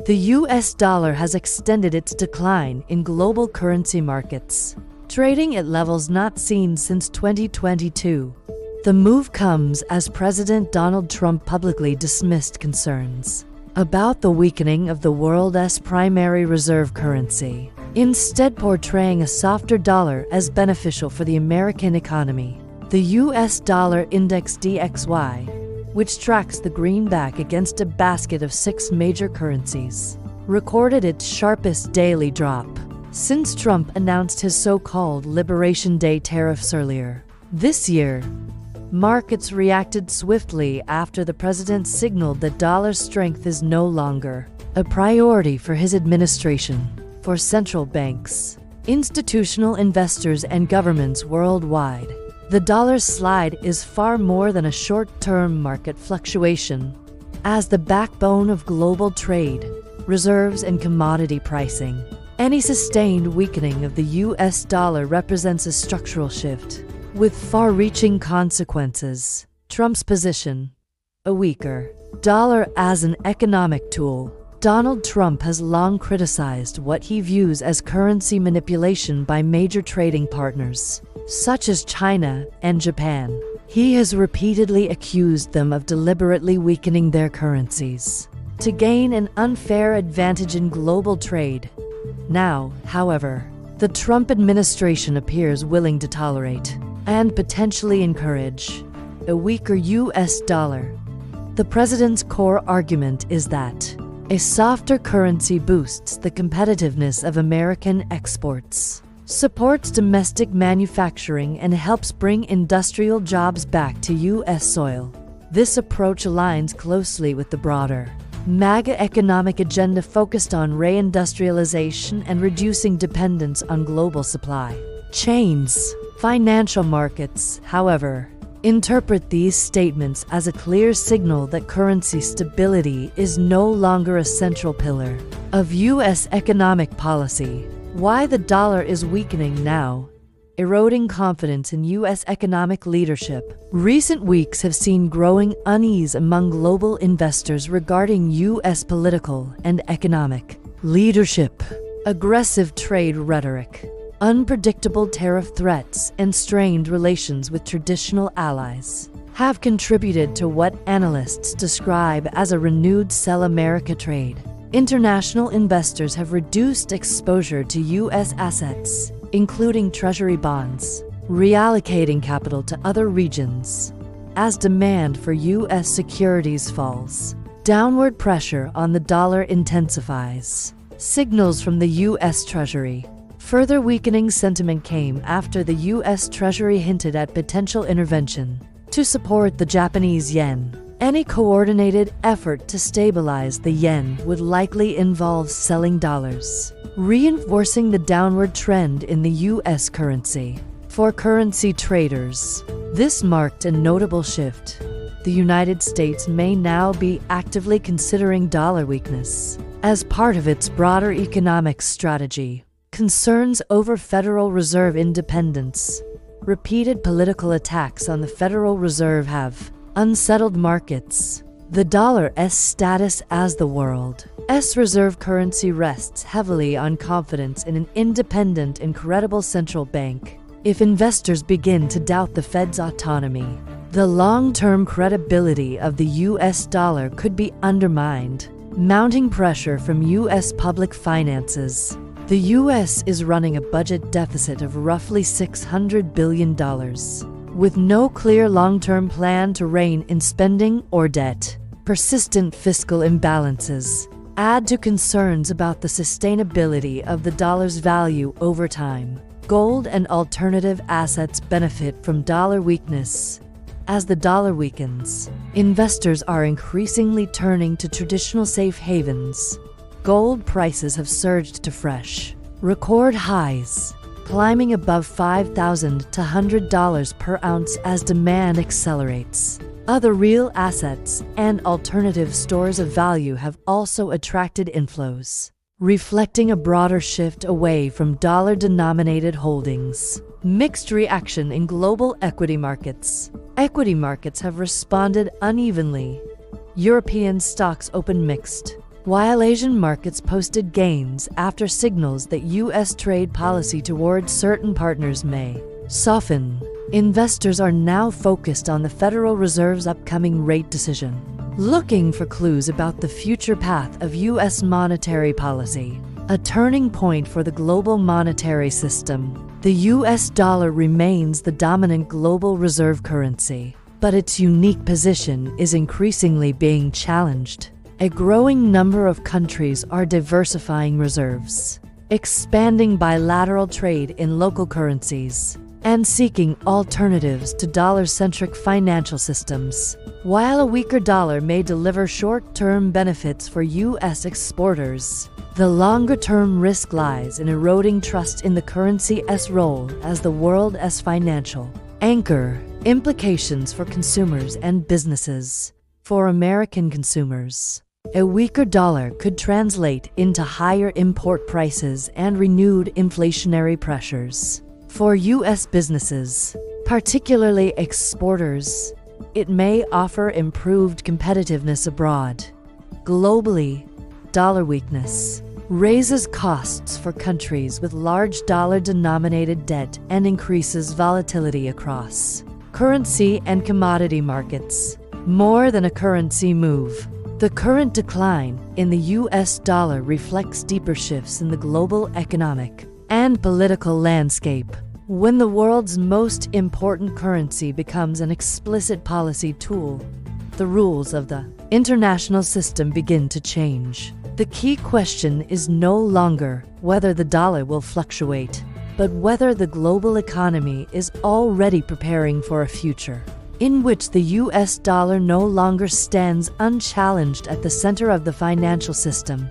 The US dollar has extended its decline in global currency markets, trading at levels not seen since 2022. The move comes as President Donald Trump publicly dismissed concerns about the weakening of the world's primary reserve currency, instead portraying a softer dollar as beneficial for the American economy. The US dollar index DXY, which tracks the greenback against a basket of 6 major currencies, recorded its sharpest daily drop since Trump announced his so-called Liberation Day tariffs earlier this year. Markets reacted swiftly after the president signaled that dollar strength is no longer a priority for his administration. For central banks, institutional investors, and governments worldwide, the dollar's slide is far more than a short-term market fluctuation. As the backbone of global trade, reserves, and commodity pricing, any sustained weakening of the US dollar represents a structural shift with far-reaching consequences. Trump's position: a weaker dollar as an economic tool. Donald Trump has long criticized what he views as currency manipulation by major trading partners, such as China and Japan. He has repeatedly accused them of deliberately weakening their currencies to gain an unfair advantage in global trade. Now, however, the Trump administration appears willing to tolerate and potentially encourage a weaker US dollar. The president's core argument is that a softer currency boosts the competitiveness of American exports, supports domestic manufacturing, and helps bring industrial jobs back to US soil. This approach aligns closely with the broader MAGA economic agenda focused on reindustrialization and reducing dependence on global supply chains. Financial markets, however, interpret these statements as a clear signal that currency stability is no longer a central pillar of U.S. economic policy. Why the dollar is weakening now? Eroding confidence in U.S. economic leadership. Recent weeks have seen growing unease among global investors regarding U.S. political and economic leadership. Aggressive trade rhetoric, unpredictable tariff threats, and strained relations with traditional allies have contributed to what analysts describe as a renewed sell America trade. International investors have reduced exposure to U.S. assets, including Treasury bonds, reallocating capital to other regions. As demand for U.S. securities falls, downward pressure on the dollar intensifies. Signals from the U.S. Treasury. Further weakening sentiment came after the U.S. Treasury hinted at potential intervention to support the Japanese yen. Any coordinated effort to stabilize the yen would likely involve selling dollars, reinforcing the downward trend in the U.S. currency. For currency traders, this marked a notable shift. The United States may now be actively considering dollar weakness as part of its broader economic strategy. Concerns over Federal Reserve independence. Repeated political attacks on the Federal Reserve have unsettled markets. The dollar's status as the world's reserve currency rests heavily on confidence in an independent and credible central bank. If investors begin to doubt the Fed's autonomy, the long-term credibility of the U.S. dollar could be undermined. Mounting pressure from U.S. public finances. The U.S. is running a budget deficit of roughly $600 billion, with no clear long-term plan to rein in spending or debt. Persistent fiscal imbalances add to concerns about the sustainability of the dollar's value over time. Gold and alternative assets benefit from dollar weakness. As the dollar weakens, investors are increasingly turning to traditional safe havens. Gold prices have surged to fresh record highs, climbing above $5,000 to $100 per ounce as demand accelerates. Other real assets and alternative stores of value have also attracted inflows, reflecting a broader shift away from dollar-denominated holdings. Mixed reaction in global equity markets. Equity markets have responded unevenly. European stocks opened mixed, while Asian markets posted gains after signals that U.S. trade policy towards certain partners may soften. Investors are now focused on the Federal Reserve's upcoming rate decision, looking for clues about the future path of U.S. monetary policy. A turning point for the global monetary system. The U.S. dollar remains the dominant global reserve currency, but its unique position is increasingly being challenged. A growing number of countries are diversifying reserves, expanding bilateral trade in local currencies, and seeking alternatives to dollar-centric financial systems. While a weaker dollar may deliver short-term benefits for U.S. exporters, the longer-term risk lies in eroding trust in the currency's role as the world's financial anchor. Implications for consumers and businesses. For American consumers, a weaker dollar could translate into higher import prices and renewed inflationary pressures. For U.S. businesses, particularly exporters, it may offer improved competitiveness abroad. Globally, dollar weakness raises costs for countries with large dollar-denominated debt and increases volatility across currency and commodity markets. More than a currency move, the current decline in the U.S. dollar reflects deeper shifts in the global economic and political landscape. When the world's most important currency becomes an explicit policy tool, the rules of the international system begin to change. The key question is no longer whether the dollar will fluctuate, but whether the global economy is already preparing for a future in which the U.S. dollar no longer stands unchallenged at the center of the financial system.